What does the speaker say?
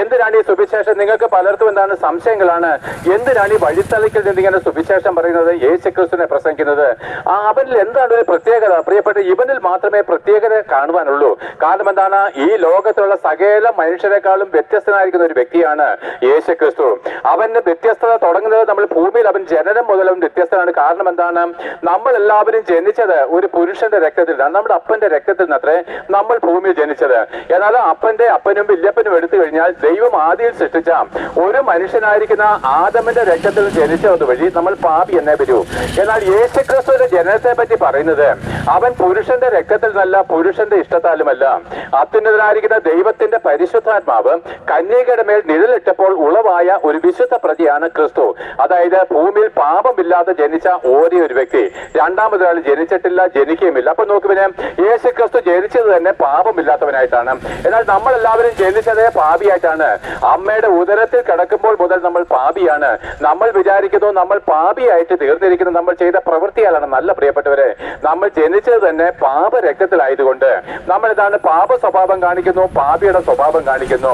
എന്തിനാണ് ഈ സുവിശേഷം? നിങ്ങൾക്ക് പലർക്കും എന്താണ് സംശയങ്ങളാണ്. എന്തിനാണ് ഈ വഴിത്തലയ്ക്കിൽ നിന്നിങ്ങനെ സുവിശേഷം പറയുന്നത്, യേശുക്രിസ്തുവിനെ പ്രസംഗിക്കുന്നത്? അവനിൽ എന്താണ് ഒരു പ്രത്യേകത? പ്രിയപ്പെട്ട, ഇവനിൽ മാത്രമേ പ്രത്യേകത കാണുവാനുള്ളൂ. കാരണം എന്താണ്? ഈ ലോകത്തിലുള്ള സകല മനുഷ്യരെക്കാളും വ്യത്യസ്തനായിരിക്കുന്ന ഒരു വ്യക്തിയാണ് യേശുക്രിസ്തു. അവന്റെ വ്യത്യസ്തത തുടങ്ങുന്നത് നമ്മൾ ഭൂമിയിൽ അവൻ ജനനം മുതൽ അവൻ വ്യത്യസ്തനാണ്. കാരണം എന്താണ്? നമ്മൾ എല്ലാവരും ജനിച്ചത് ഒരു പുരുഷന്റെ രക്തത്തിൽ നിന്നാണ്, നമ്മുടെ അപ്പന്റെ രക്തത്തിൽ നിന്നത്രേ നമ്മൾ ഭൂമിയിൽ ജനിച്ചത്. എന്നാൽ അപ്പനും വല്യപ്പനും എടുത്തു കഴിഞ്ഞാൽ ദൈവം ആദിയിൽ സൃഷ്ടിച്ച ഒരു മനുഷ്യനായിരിക്കുന്ന ആദമിന്റെ രക്തത്തിൽ ജനിച്ചത് വഴി നമ്മൾ പാപി എന്നേ വരൂ. എന്നാൽ യേശുക്രിസ്തുവിന്റെ ജനനത്തെ പറ്റി പറയുന്നത് അവൻ പുരുഷന്റെ രക്തത്തിൽ നിന്നല്ല, പുരുഷന്റെ ഇഷ്ടത്താലുമല്ല. അത്യുന്നതനായിരിക്കുന്ന ദൈവത്തിന്റെ പരിശുദ്ധാത്മാവ് കന്യകയുടെ മേൽ നിഴലിട്ടപ്പോൾ ഉളവായ ഒരു വിശുദ്ധ പ്രതിയാണ് ക്രിസ്തു. അതായത് ഭൂമിയിൽ പാപമില്ലാതെ ജനിച്ച ഒരേ ഒരു വ്യക്തി. രണ്ടാമതൊരാൾ ജനിച്ചിട്ടില്ല, ജനിക്കുകയുമില്ല. അപ്പൊ നോക്ക്, പിന്നെ യേശുക്രിസ്തു ജനിച്ചത് തന്നെ പാപമില്ലാത്തവനായിട്ടാണ്. എന്നാൽ നമ്മളെല്ലാവരും ജനിച്ചതേ പാപിയായിട്ടാണ്. അമ്മയുടെ ഉദരത്തിൽ കിടക്കുമ്പോൾ മുതൽ നമ്മൾ പാപിയാണ്. നമ്മൾ വിചാരിക്കുന്നു നമ്മൾ പാപിയായിട്ട് തീർന്നിരിക്കുന്നത് നമ്മൾ ചെയ്ത പ്രവൃത്തിയാലാണ്. നല്ല പ്രിയപ്പെട്ടവരെ, നമ്മൾ ജനിച്ചത് തന്നെ പാപരക്തത്തിലായതുകൊണ്ട് നമ്മൾ ഇതാണ് പാപ സ്വഭാവം കാണിക്കുന്നു, പാപിയുടെ സ്വഭാവം കാണിക്കുന്നു.